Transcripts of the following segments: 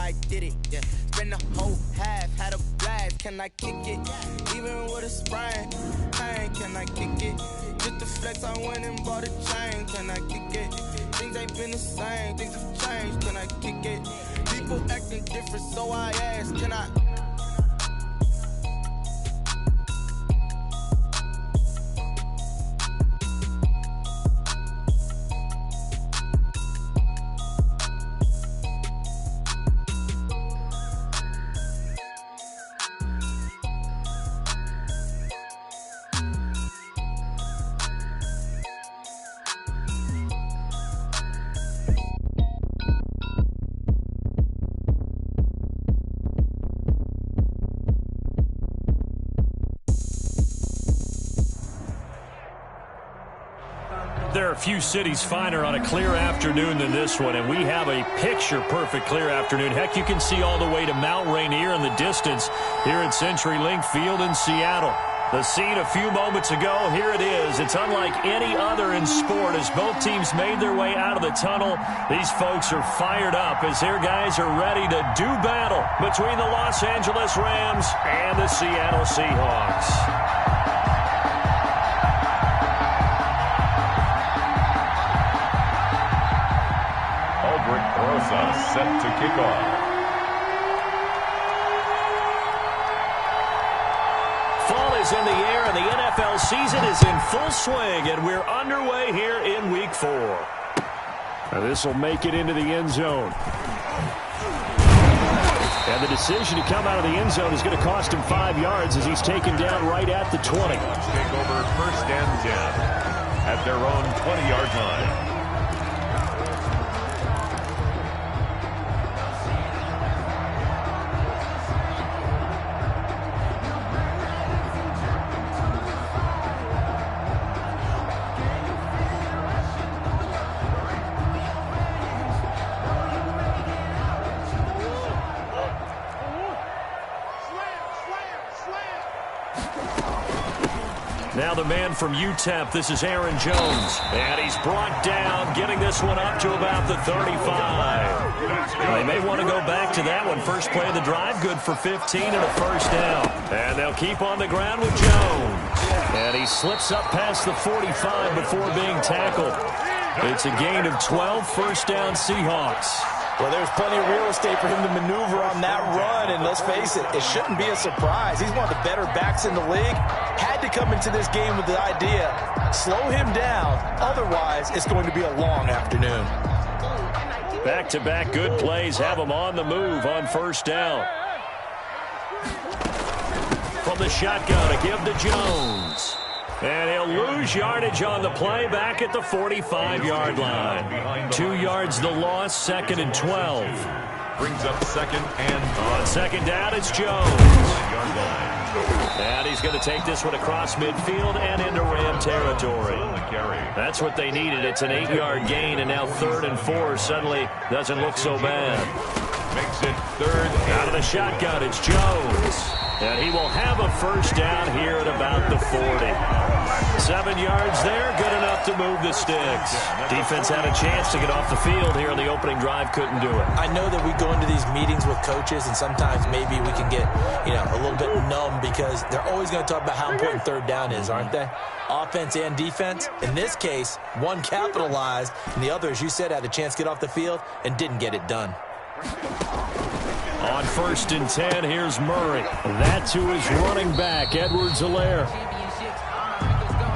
I did it, yeah. Spend the whole half, had a blast, can I kick it? Even with a sprain, pain, can I kick it? Just the flex, I went and bought a chain, can I kick it? Things ain't been the same, things have changed, can I kick it? People acting different, so I asked, can I? There are a few cities finer on a clear afternoon than this one, and we have a picture-perfect clear afternoon. Heck, you can see all the way to Mount Rainier in the distance here at CenturyLink Field in Seattle. The scene a few moments ago, here it is. It's unlike any other in sport as both teams made their way out of the tunnel. These folks are fired up as their guys are ready to do battle between the Los Angeles Rams and the Seattle Seahawks. Set to kick off. Fall is in the air and the NFL season is in full swing, and we're underway here in Week 4. This will make it into the end zone. And the decision to come out of the end zone is going to cost him 5 yards as he's taken down right at the 20. Take over 1st and 10 at their own 20-yard line. Now the man from UTEP, this is Aaron Jones. And he's brought down, getting this one up to about the 35. They may want to go back to that one. First play of the drive, good for 15 and a first down. And they'll keep on the ground with Jones. And he slips up past the 45 before being tackled. It's a gain of 12, first down Seahawks. Well, there's plenty of real estate for him to maneuver on that run, and let's face it, it shouldn't be a surprise. He's one of the better backs in the league. Had to come into this game with the idea, slow him down, otherwise it's going to be a long afternoon. Back-to-back good plays have him on the move on first down. From the shotgun, a give to Jones. And he'll lose yardage on the play back at the 45-yard line. 2 yards the loss, 2nd and 12. Brings up 2nd and on 2nd down, it's Jones. And he's going to take this one across midfield and into Ram territory. That's what they needed. It's an 8-yard gain, and now 3rd and 4 suddenly doesn't look so bad. Makes it 3rd. Out of the shotgun, it's Jones. And he will have a first down here at about the 40. 7 yards there, good enough to move the sticks. Defense had a chance to get off the field here in the opening drive, couldn't do it. I know that we go into these meetings with coaches, and sometimes maybe we can get, a little bit numb because they're always going to talk about how important 3rd down is, aren't they? Offense and defense. In this case, one capitalized, and the other, as you said, had a chance to get off the field and didn't get it done. On 1st and 10, here's Murray. That to his running back, Edwards-Helaire.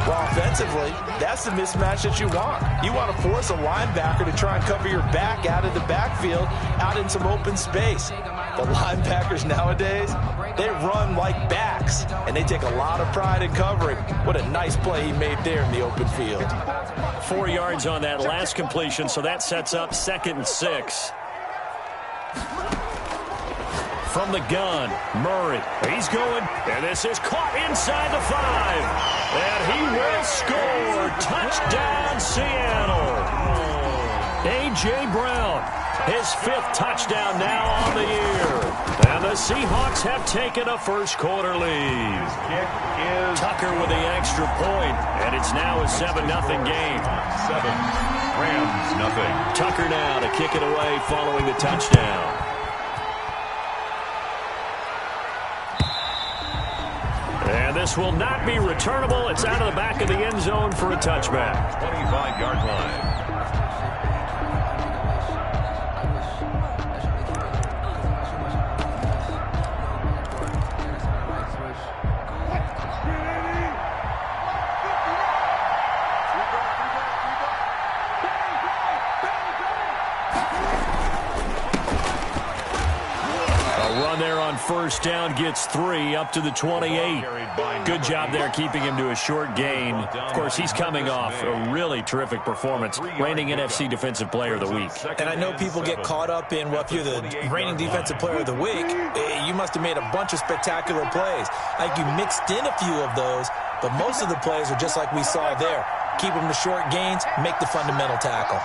Well, offensively, that's the mismatch that you want. You want to force a linebacker to try and cover your back out of the backfield, out in some open space. The linebackers nowadays, they run like backs, and they take a lot of pride in covering. What a nice play he made there in the open field. 4 yards on that last completion, so that sets up 2nd and 6. From the gun, Murray. He's going, and this is caught inside the 5. And he will score. Touchdown, Seattle. A.J. Brown, his 5th touchdown now on the year. And the Seahawks have taken a first-quarter lead. Kick is Tucker with the extra point, and it's now a 7-0 game. 7, Rams nothing. Tucker now to kick it away following the touchdown. this will not be returnable. It's out of the back of the end zone for a touchback. 25-yard line. First down, gets 3 up to the 28. Good job there keeping him to a short gain. Of course, he's coming off a really terrific performance, reigning NFC Defensive Player of the Week. And I know people get caught up in, well, if you're the reigning Defensive Player of the Week, you must have made a bunch of spectacular plays. Like you mixed in a few of those, but most of the plays are just like we saw there. Keep them to short gains, make the fundamental tackle.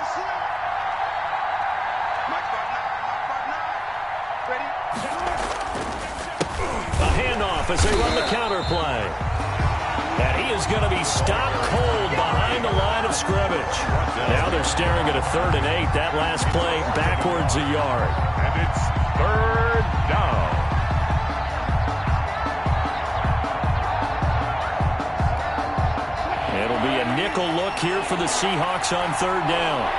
As they run the counter play. And he is going to be stopped cold behind the line of scrimmage. Now they're staring at a 3rd and 8. That last play backwards a yard. And it's 3rd down. It'll be a nickel look here for the Seahawks on 3rd down.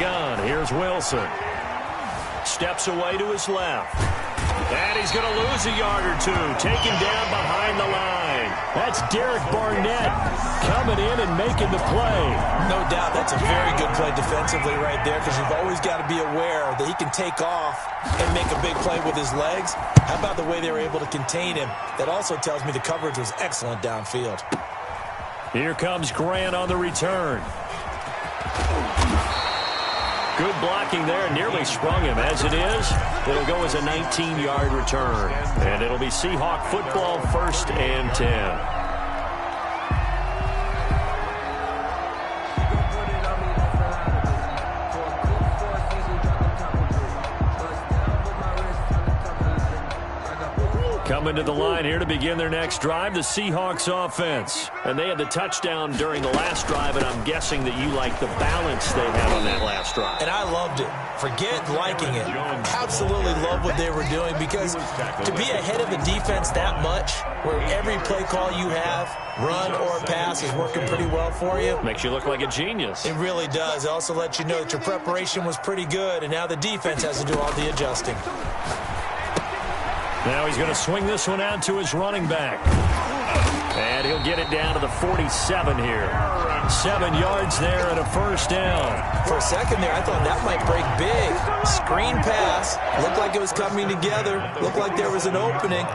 Gun. Here's Wilson. Steps away to his left. And he's going to lose a yard or two. Taken down behind the line. That's Derek Barnett coming in and making the play. No doubt that's a very good play defensively right there, because you've always got to be aware that he can take off and make a big play with his legs. How about the way they were able to contain him? That also tells me the coverage was excellent downfield. Here comes Grant on the return. Good blocking there, nearly sprung him. As it is, it'll go as a 19-yard return. And it'll be Seahawk football, 1st and 10. Coming to the line here to begin their next drive, the Seahawks offense. And they had the touchdown during the last drive, and I'm guessing that you like the balance they had on that last drive. And I loved it. Forget liking it. Absolutely love what they were doing, because to be ahead of the defense that much, where every play call you have, run or pass, is working pretty well for you. Makes you look like a genius. It really does. It also lets you know that your preparation was pretty good, and now the defense has to do all the adjusting. Now he's going to swing this one out to his running back. And he'll get it down to the 47 here. 7 yards there and a 1st down. For a second there, I thought that might break big. Screen pass. Looked like it was coming together. Looked like there was an opening.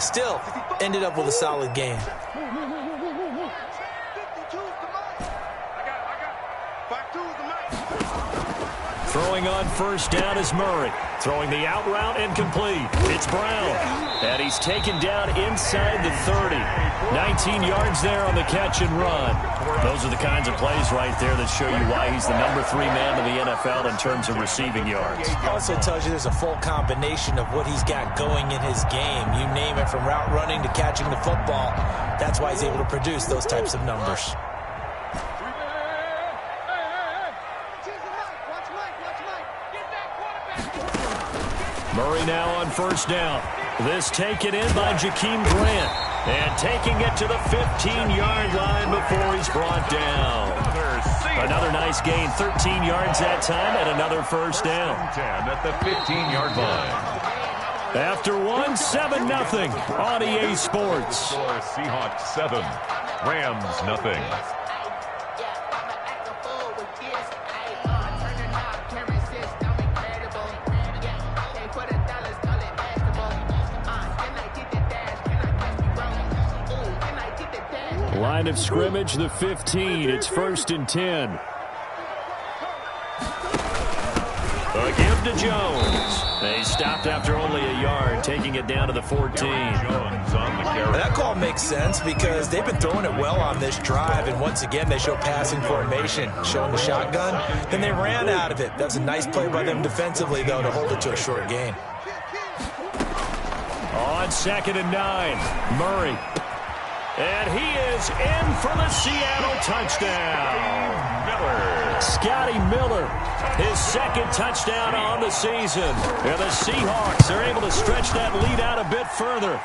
Still, ended up with a solid game. Throwing on 1st down is Murray. Throwing the out route and complete. It's Brown. And he's taken down inside the 30. 19 yards there on the catch and run. Those are the kinds of plays right there that show you why he's the number 3 man in the NFL in terms of receiving yards. Also tells you there's a full combination of what he's got going in his game. You name it, from route running to catching the football. That's why he's able to produce those types of numbers. Murray now on 1st down. This taken in by Jakeem Grant. And taking it to the 15-yard line before he's brought down. Another nice gain, 13 yards that time, and another 1st down. 10 at the 15-yard line. After 1, 7-0 on EA Sports. Seahawks 7, Rams 0. Line of scrimmage, the 15. It's 1st and 10. A give to Jones. They stopped after only a yard, taking it down to the 14. Jones on the carry. That call makes sense, because they've been throwing it well on this drive, and once again they show passing formation, showing the shotgun. Then they ran out of it. That's a nice play by them defensively, though, to hold it to a short gain. On 2nd and 9, Murray. And he is in for the Seattle touchdown. Scotty Miller, his second touchdown on the season. And the Seahawks are able to stretch that lead out a bit further.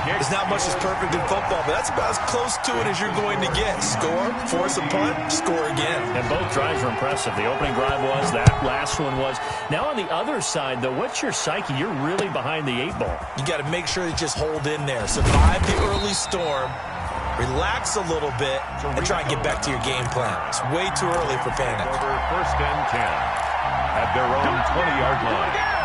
There's not much that's perfect in football, but that's about as close to it as you're going to get. Score, force a punt, score again. And both drives were impressive. The opening drive was, that last one was. Now on the other side, though, what's your psyche? You're really behind the 8-ball. You got to make sure you just hold in there. Survive the early storm. Relax a little bit and try and get back to your game plan. It's way too early for panic. First and 10 at their own 20-yard line.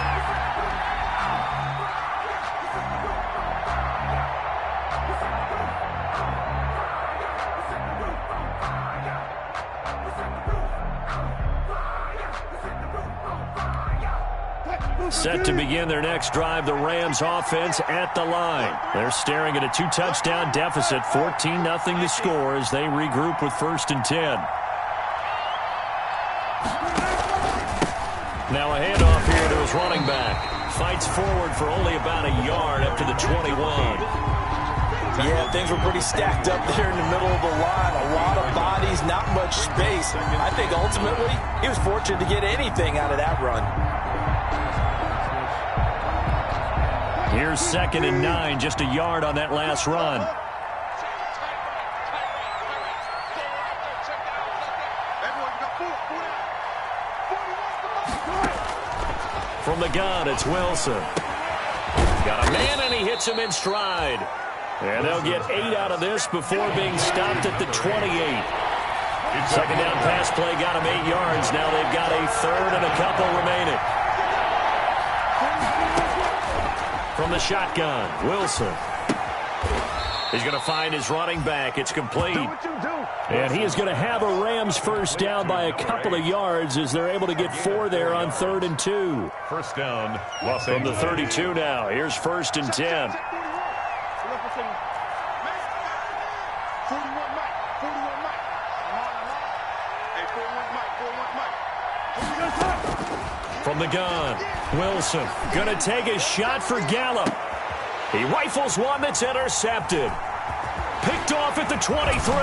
Set to begin their next drive, the Rams offense at the line. They're staring at a 2-touchdown deficit, 14-0 to score as they regroup with first and 10. Now a handoff here to his running back. Fights forward for only about a yard up to the 21. Yeah, things were pretty stacked up there in the middle of the line. A lot of bodies, not much space. I think ultimately he was fortunate to get anything out of that run. Here's 2nd and 9, just a yard on that last run. From the gun, it's Wilson. Got a man, and he hits him in stride. And they'll get 8 out of this before being stopped at the 28. Second down pass play got him 8 yards. Now they've got a third and a couple remaining. From the shotgun, Wilson. He's going to find his running back. It's complete. And he is going to have a Rams first down by a couple of yards as they're able to get 4 there on 3rd and 2. First down, from the 32 now. Here's 1st and 10. From the gun, Wilson going to take a shot for Gallup. He rifles one that's intercepted. Picked off at the 23.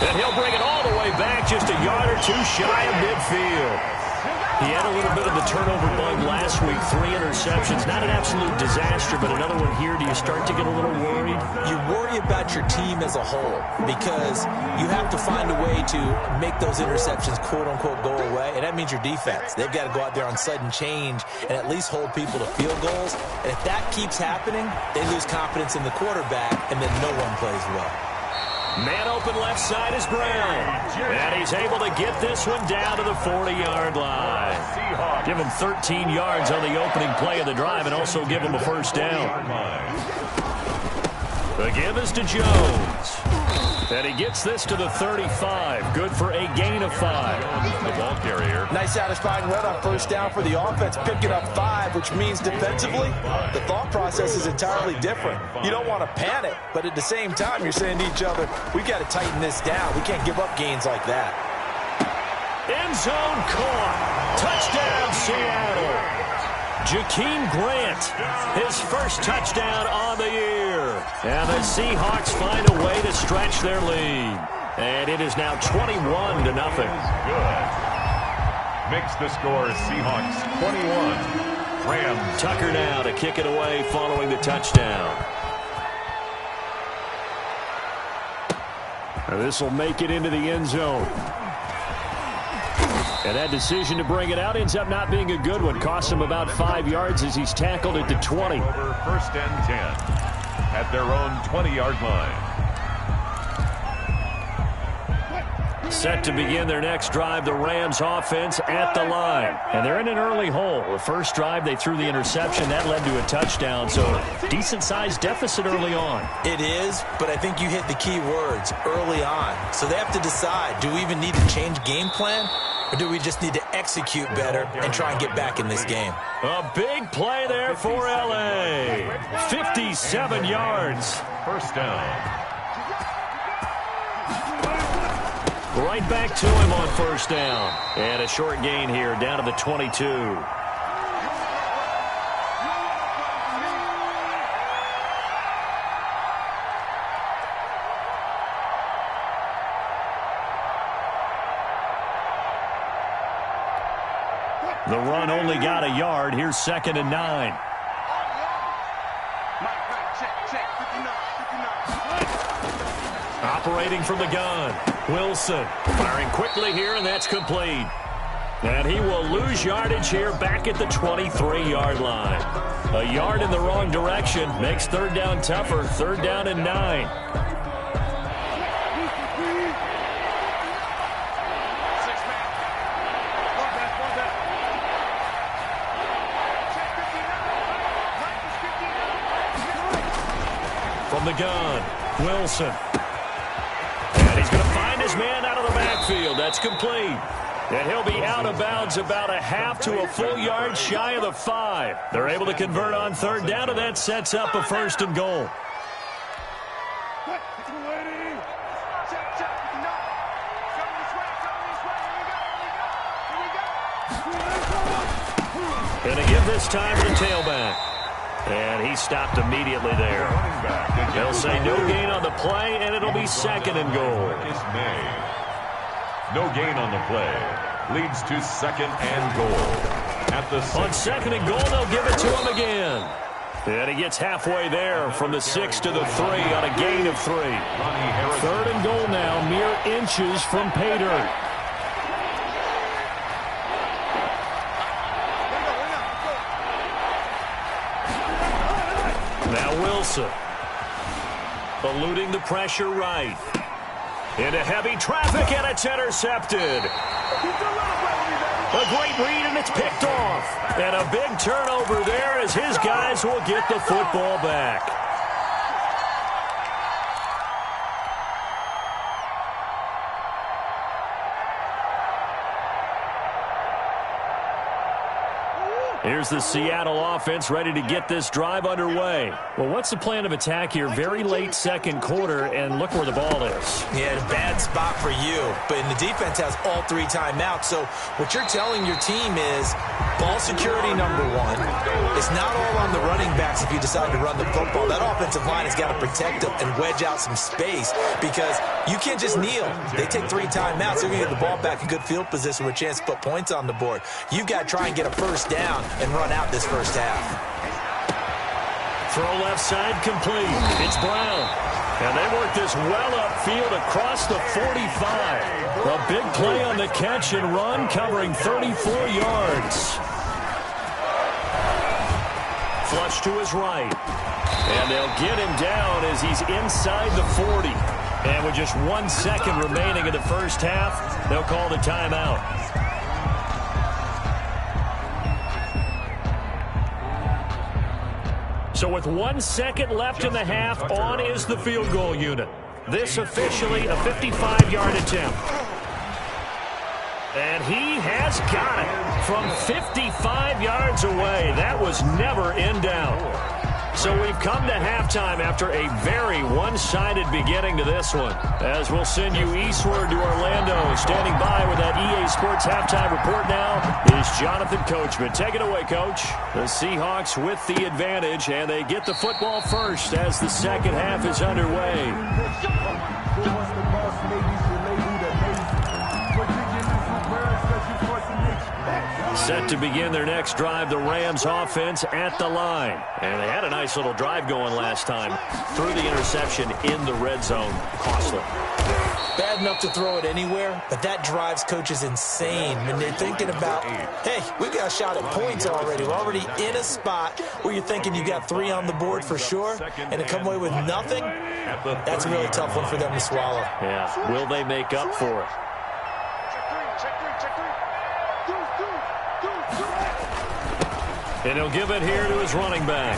And he'll bring it all the way back just a yard or 2 shy of midfield. He had a little bit of the turnover bug last week, 3 interceptions. Not an absolute disaster, but another one here. Do you start to get a little worried? You worry about your team as a whole because you have to find a way to make those interceptions, quote-unquote, go away, and that means your defense. They've got to go out there on sudden change and at least hold people to field goals. And if that keeps happening, they lose confidence in the quarterback, and then no one plays well. Man open left side is Brown. And he's able to get this one down to the 40-yard line. Give him 13 yards on the opening play of the drive and also give him a first down. The give is to Jones. And he gets this to the 35. Good for a gain of 5. The ball carrier. Nice satisfying run on first down for the offense, picking up 5, which means defensively, the thought process is entirely different. You don't want to panic, but at the same time, you're saying to each other, we've got to tighten this down. We can't give up gains like that. End zone caught. Touchdown, Seattle. Jakeem Grant, his first touchdown on the year. And the Seahawks find a way to stretch their lead. And it is now 21-0. Good. Makes the score Seahawks 21. Rams. Tucker now to kick it away following the touchdown. Now this will make it into the end zone. And that decision to bring it out ends up not being a good one. Costs him about 5 yards as he's tackled at the 20. Over first and 10 at their own 20-yard line. Set to begin their next drive, the Rams offense at the line. And they're in an early hole. The first drive, they threw the interception. That led to a touchdown, so decent-sized deficit early on. It is, but I think you hit the key words, early on. So they have to decide, do we even need to change game plan? Or do we just need to execute better and try and get back in this game? A big play there for L.A. 57 yards. First down. Right back to him on first down. And a short gain here down to the 22. The run only got a yard. Here's 2nd and 9. Operating from the gun. Wilson firing quickly here, and that's complete. And he will lose yardage here back at the 23-yard line. A yard in the wrong direction makes 3rd down tougher. 3rd down and 9. From the gun, Wilson. And he's going to find his man out of the backfield. That's complete. And he'll be out of bounds about a half to a full yard shy of the 5. They're able to convert on 3rd down, and that sets up a 1st and goal. And again this time to the tailback. And he stopped immediately there. They'll say no gain on the play, and it'll be 2nd and goal. No gain on the play. Leads to 2nd and goal. At the on 2nd and goal, they'll give it to him again. And he gets halfway there from the 6 to the 3 on a gain of 3. 3rd and goal now, mere inches from pay dirt. Now Wilson. Eluding the pressure right. Into heavy traffic, and it's intercepted. A great read, and it's picked off. And a big turnover there as his guys will get the football back. Here's the Seattle offense ready to get this drive underway. Well, what's the plan of attack here? Very late 2nd quarter, and look where the ball is. Yeah, a bad spot for you. But the defense has all 3 timeouts. So what you're telling your team is ball security number 1. It's not all on the running backs if you decide to run the football. That offensive line has got to protect them and wedge out some space because you can't just kneel. They take 3 timeouts. They're going to get the ball back in good field position with a chance to put points on the board. You've got to try and get a 1st down and run out this 1st half. Throw left side complete. It's Brown. And they work this well upfield across the 45. A big play on the catch and run covering 34 yards. Flush to his right. And they'll get him down as he's inside the 40. And with just 1 second remaining in the 1st half, they'll call the timeout. So with 1 second left in the half, on is the field goal unit. This officially a 55-yard attempt. And he has got it from 55 yards away. That was never in doubt. So we've come to halftime after a very one-sided beginning to this one. As we'll send you eastward to Orlando. Standing by with that EA Sports halftime report now is Jonathan Coachman. Take it away, Coach. The Seahawks with the advantage, and they get the football first as the 2nd half is underway. Set to begin their next drive, the Rams offense at the line. And they had a nice little drive going last time. Threw the interception in the red zone. Costly. Bad enough to throw it anywhere, but that drives coaches insane when they're thinking about, hey, we've got a shot at points already. We're already in a spot where you're thinking you got 3 on the board for sure, and to come away with nothing, that's a really tough one for them to swallow. Yeah, will they make up for it? And he'll give it here to his running back.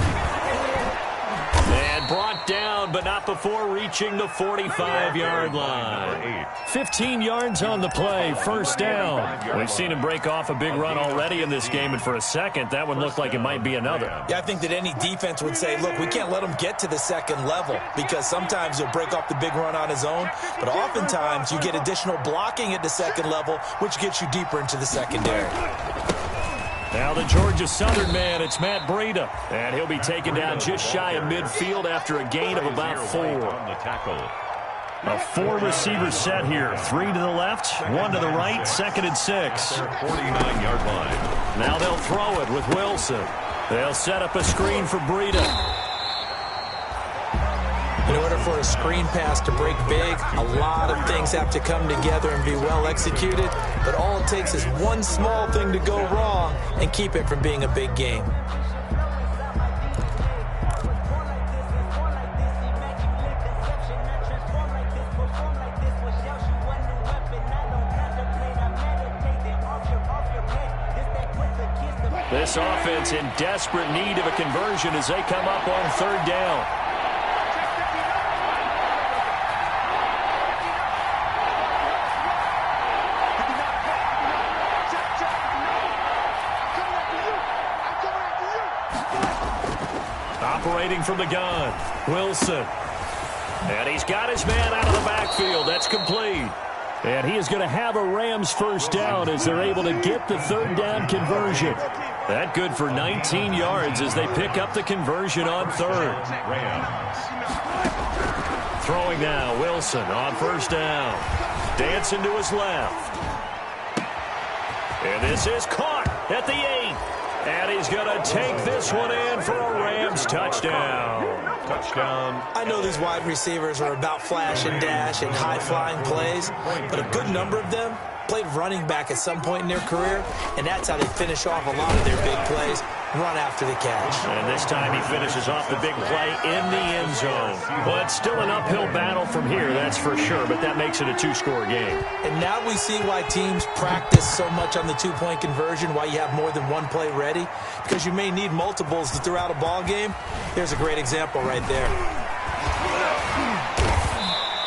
And brought down, but not before reaching the 45-yard line. 15 yards on the play, 1st down. We've seen him break off a big run already in this game, and for a second, that one looked like it might be another. Yeah, I think that any defense would say, look, we can't let him get to the 2nd level because sometimes he'll break off the big run on his own, but oftentimes you get additional blocking at the 2nd level, which gets you deeper into the secondary. Now the Georgia Southern man, it's Matt Breida. And he'll be taken down just shy of midfield after a gain of about 4. A 4-receiver set here. 3 to the left, 1 to the right, 2nd and 6. 49-yard line. Now they'll throw it with Wilson. They'll set up a screen for Breida. In order for a screen pass to break big, a lot of things have to come together and be well executed. But all it takes is one small thing to go wrong and keep it from being a big game. This offense in desperate need of a conversion as they come up on third down. Operating from the gun, Wilson. And he's got his man out of the backfield. That's complete. And he is going to have a Rams first down as they're able to get the third down conversion. That good for 19 yards as they pick up the conversion on third. Throwing now, Wilson on first down. Dancing to his left. And this is caught at the 8. And he's going to take this one in for a Rams touchdown. Touchdown. I know these wide receivers are about flash and dash and high-flying plays, but a good number of them played running back at some point in their career, and that's how they finish off a lot of their big plays, run after the catch. And this time he finishes off the big play in the end zone. Well, it's still an uphill battle from here, that's for sure, but that makes it a two-score game. And now we see why teams practice so much on the two-point conversion, why you have more than one play ready, because you may need multiples to throw out a ball game. Here's a great example right there.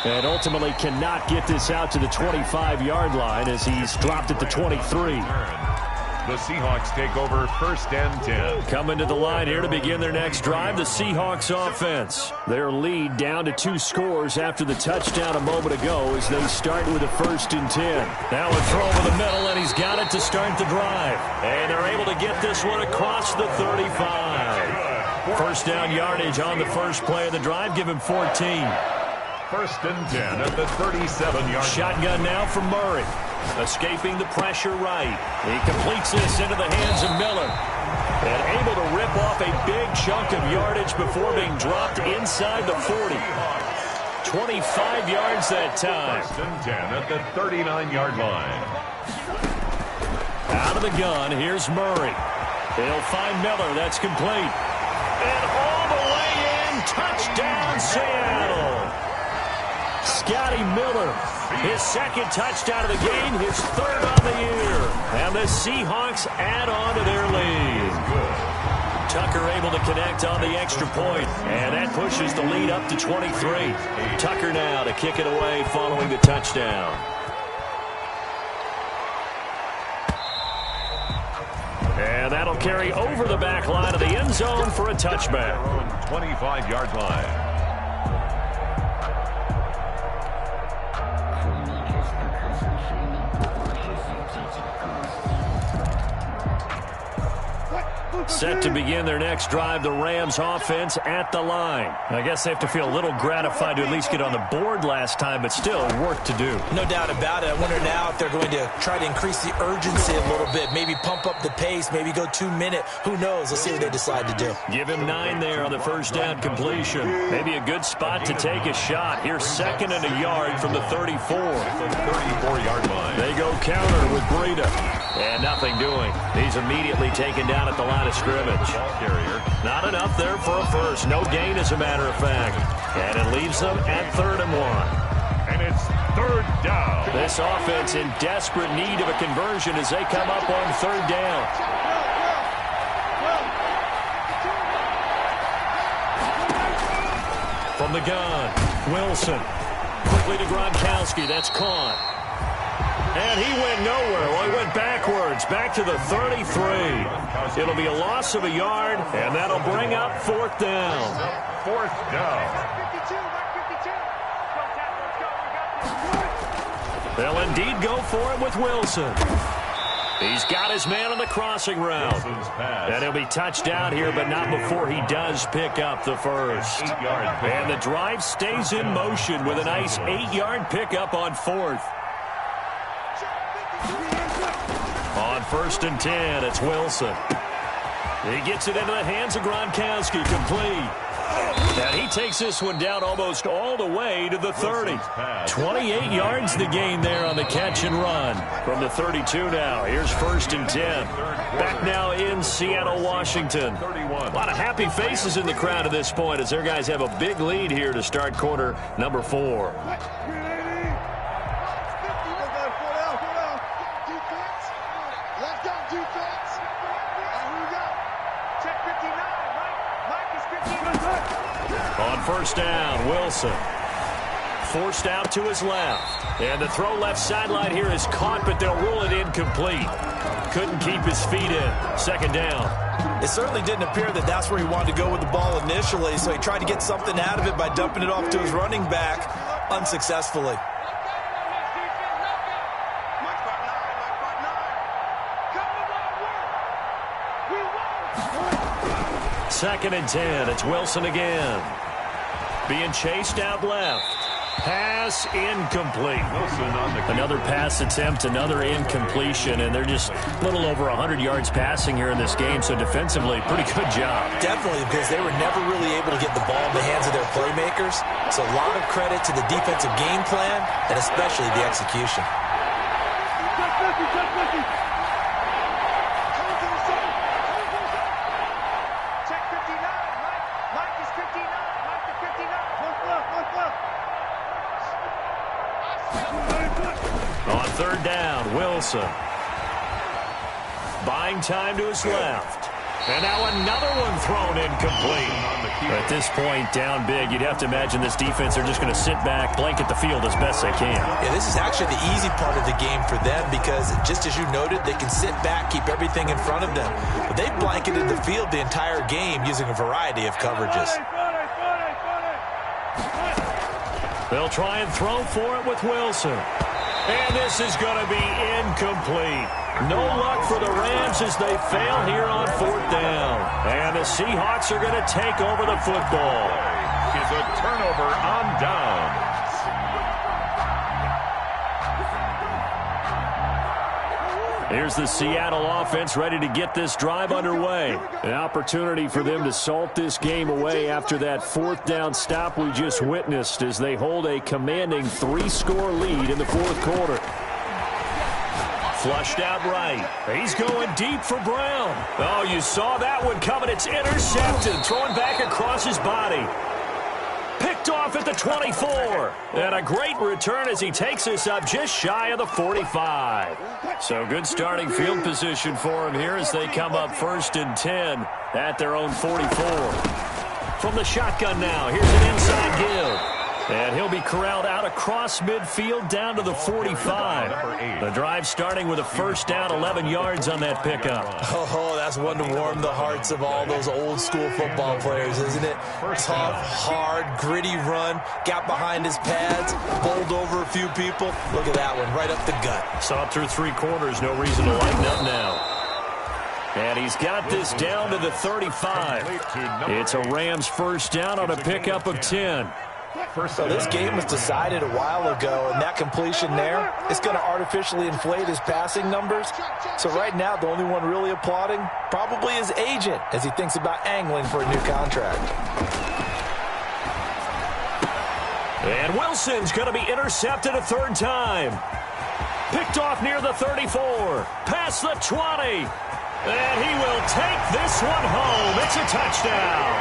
And ultimately cannot get this out to the 25-yard line as he's dropped at the 23. The Seahawks take over first and 10. Coming to the line here to begin their next drive, the Seahawks offense. Their lead down to 2 scores after the touchdown a moment ago as they start with a first and 10. Now a throw over the middle, and he's got it to start the drive. And they're able to get this one across the 35. First down yardage on the first play of the drive. Give him 14. First and 10 at the 37-yard. Shotgun now from Murray. Escaping the pressure right. He completes this into the hands of Miller. And able to rip off a big chunk of yardage before being dropped inside the 40. 25 yards that time. First and 10 at the 39-yard line. Out of the gun, here's Murray. They'll find Miller. That's complete. And all the way in. Touchdown, Seattle. Scotty Miller, his second touchdown of the game, his third on the year. And the Seahawks add on to their lead. Tucker able to connect on the extra point, and that pushes the lead up to 23. Tucker now to kick it away following the touchdown. And that'll carry over the back line of the end zone for a touchback. 25-yard line. Set to begin their next drive, the Rams offense at the line. I guess they have to feel a little gratified to at least get on the board last time, but still work to do. No doubt about it. I wonder now if they're going to try to increase the urgency a little bit, maybe pump up the pace, maybe go 2 minute. Who knows? Let's see what they decide to do. Give him 9 there on the first down completion. Maybe a good spot to take a shot. Here's second and a yard from the 34. 34-yard line. They go counter with Breida. And nothing doing. He's immediately taken down at the line of scrimmage. Not enough there for a first. No gain, as a matter of fact. And it leaves them at 3rd and 1. And it's third down. This offense in desperate need of a conversion as they come up on 3rd down. From the gun, Wilson. Quickly to Gronkowski. That's caught. And he went nowhere. Well, he went backwards, back to the 33. It'll be a loss of a yard, and that'll bring up 4th down. 4th down. They'll indeed go for it with Wilson. He's got his man on the crossing route. And he'll be touched down here, but not before he does pick up the first. And the drive stays in motion with a nice 8-yard pickup on 4th. On first and 10. It's Wilson. He gets it into the hands of Gronkowski, complete. And he takes this one down almost all the way to the 30. 28 yards the gain there on the catch and run. From the 32 now, here's first and 10. Back now in Seattle, Washington. A lot of happy faces in the crowd at this point as their guys have a big lead here to start quarter number 4. On first down, Wilson. Forced out to his left. And the throw left sideline here is caught, but they'll rule it incomplete. Couldn't keep his feet in. Second down. It certainly didn't appear that that's where he wanted to go with the ball initially, so he tried to get something out of it by dumping it off to his running back unsuccessfully. Second and 10. It's Wilson again. Being chased out left. Pass incomplete. Another pass attempt, another incompletion, and they're just a little over 100 yards passing here in this game, so defensively, pretty good job. Definitely, because they were never really able to get the ball in the hands of their playmakers, so a lot of credit to the defensive game plan and especially the execution. On third down, Wilson. Buying time to his left. And now another one thrown incomplete. At this point, down big, you'd have to imagine this defense are just going to sit back, blanket the field as best they can. Yeah, this is actually the easy part of the game for them because, just as you noted, they can sit back, keep everything in front of them. But they've blanketed the field the entire game using a variety of coverages. They'll try and throw for it with Wilson. And this is going to be incomplete. No luck for the Rams as they fail here on fourth down. And the Seahawks are going to take over the football. Is a turnover on downs. Here's the Seattle offense ready to get this drive underway. An opportunity for them to salt this game away after that fourth down stop we just witnessed as they hold a commanding 3-score lead in the fourth quarter. Flushed out right. He's going deep for Brown. Oh, you saw that one coming. It's intercepted. Throwing back across his body. Picked off at the 24. And a great return as he takes us up just shy of the 45. So good starting field position for him here as they come up first and 10 at their own 44. From the shotgun now, here's an inside give. And he'll be corralled out across midfield down to the 45. The drive starting with a first down, 11 yards on that pickup. Oh, that's one to warm the hearts of all those old school football players, isn't it? Tough, hard, gritty run, got behind his pads, bowled over a few people. Look at that one, right up the gut. Saw it through 3 quarters, no reason to lighten up now. And he's got this down to the 35. It's a Rams first down on a pickup of 10. So this game was decided a while ago, and that completion there is going to artificially inflate his passing numbers. So right now, the only one really applauding probably his agent as he thinks about angling for a new contract. And Wilson's going to be intercepted a third time. Picked off near the 34. Past the 20. And he will take this one home. It's a touchdown.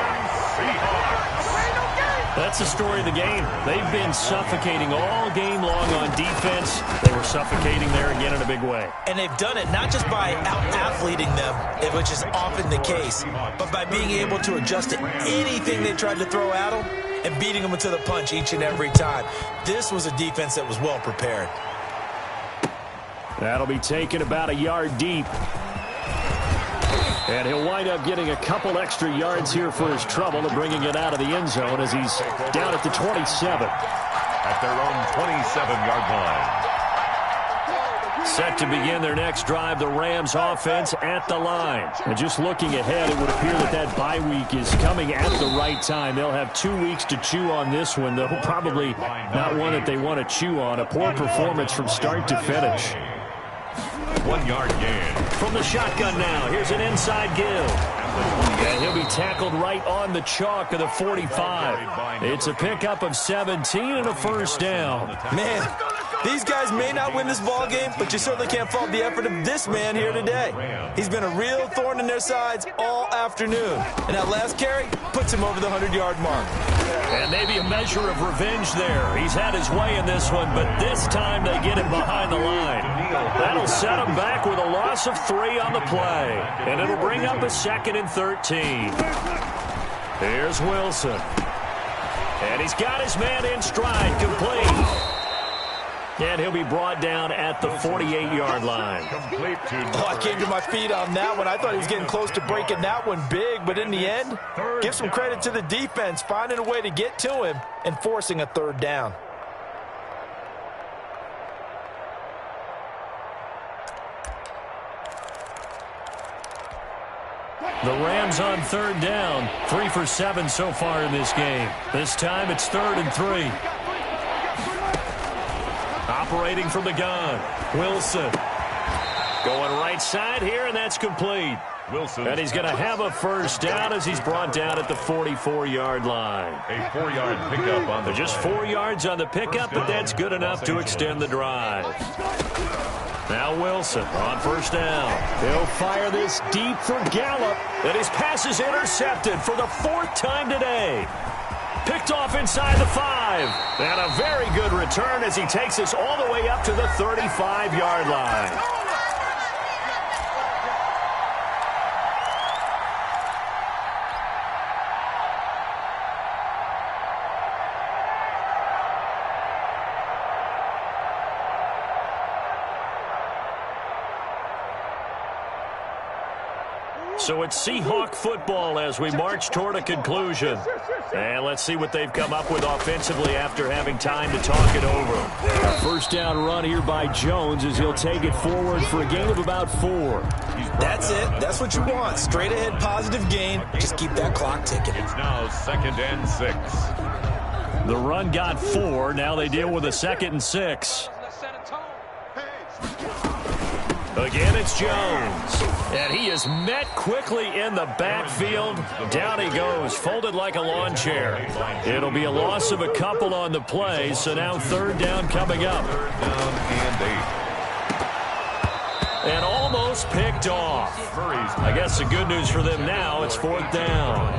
That's the story of the game. They've been suffocating all game long on defense. They were suffocating there again in a big way. And they've done it not just by out-athleting them, which is often the case, but by being able to adjust to anything they tried to throw at them and beating them to the punch each and every time. This was a defense that was well prepared. That'll be taken about a yard deep. And he'll wind up getting a couple extra yards here for his trouble and bringing it out of the end zone as he's down at the 27. At their own 27-yard line. Set to begin their next drive, the Rams offense at the line. And just looking ahead, it would appear that that bye week is coming at the right time. They'll have 2 weeks to chew on this one, though probably not one that they want to chew on. A poor performance from start to finish. 1-yard gain. From the shotgun now, here's an inside give. And he'll be tackled right on the chalk of the 45. It's a pickup of 17 and a first down. Man, these guys may not win this ball game, but you certainly can't fault the effort of this man here today. He's been a real thorn in their sides all afternoon. And that last carry puts him over the 100-yard mark. And maybe a measure of revenge there. He's had his way in this one, but this time they get him behind the line. That'll set him back with a loss of 3 on the play. And it'll bring up a 2nd and 13. Here's Wilson. And he's got his man in stride, complete. And he'll be brought down at the 48-yard line. Oh, I came to my feet on that one. I thought he was getting close to breaking that one big, but in the end, give some credit to the defense, finding a way to get to him and forcing a 3rd down. The Rams on 3rd down, 3 for 7 so far in this game. This time it's 3rd and 3. Operating from the gun, Wilson. Going right side here, and that's complete. Wilson. And he's going to have a first down as he's brought down at the 44-yard line. A 4-yard pickup on the Just 4 yards on the pickup, but that's good enough to extend the drive. Now Wilson on first down. He'll fire this deep for Gallup. And his pass is intercepted for the 4th time today. Picked off inside the 5. And a very good return as he takes us all the way up to the 35-yard line. So it's Seahawk football as we march toward a conclusion. And let's see what they've come up with offensively after having time to talk it over. A first down run here by Jones as he'll take it forward for a gain of about 4. That's it. That's what you want. Straight ahead positive gain. Just keep that clock ticking. It's now 2nd and 6. The run got 4. Now they deal with a 2nd and 6. Again, it's Jones. And he is met quickly in the backfield. Down he goes, folded like a lawn chair. It'll be a loss of a couple on the play, so now 3rd down coming up. 3rd down and 8. And almost picked off. I guess the good news for them now, it's 4th down.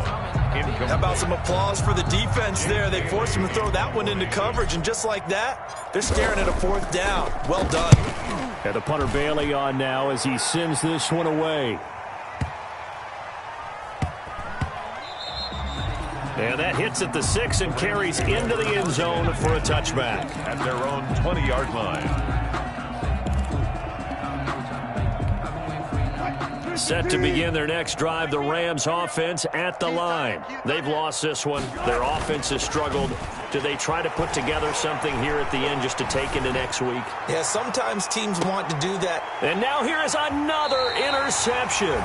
How about some applause for the defense there? They forced him to throw that one into coverage, and just like that, they're staring at a 4th down. Well done. And the punter Bailey on now as he sends this one away. And that hits at the 6 and carries into the end zone for a touchback. At their own 20-yard line. Set to begin their next drive, the Rams offense at the line. They've lost this one. Their offense has struggled. Do they try to put together something here at the end just to take into next week? Yeah, sometimes teams want to do that. And now here is another interception.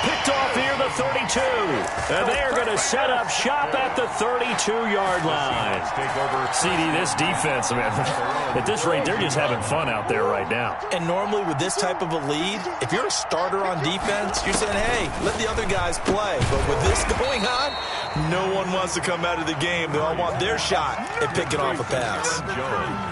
Picked off here, the 32. And they are going to set up shop at the 32-yard line. CD, this defense, man, at this rate, they're just having fun out there right now. And normally with this type of a lead, if you're a starter on defense, you're saying, hey, let the other guys play. But with this going on, no one wants to come out of the game. They all want their shot at picking off a pass.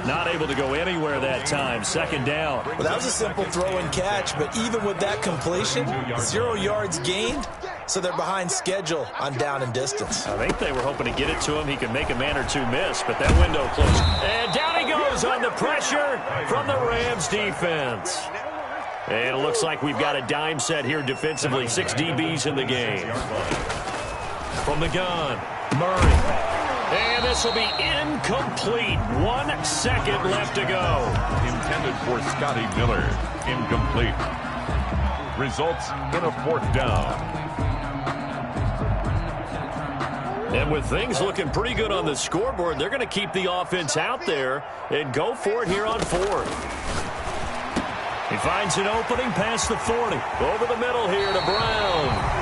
Not able to go anywhere that time. 2nd down. Well, that was a simple throw and catch, but even with that completion, 0 yards gained, so they're behind schedule on down and distance. I think they were hoping to get it to him. He could make a man or two miss, but that window closed. And down he goes on the pressure from the Rams defense. And it looks like we've got a dime set here defensively. 6 DBs in the game. From the gun, Murray. And this will be incomplete. 1 second left to go. Intended for Scotty Miller. Incomplete. Results in a 4th down. And with things looking pretty good on the scoreboard, they're going to keep the offense out there and go for it here on 4th. He finds an opening past the 40. Over the middle here to Brown.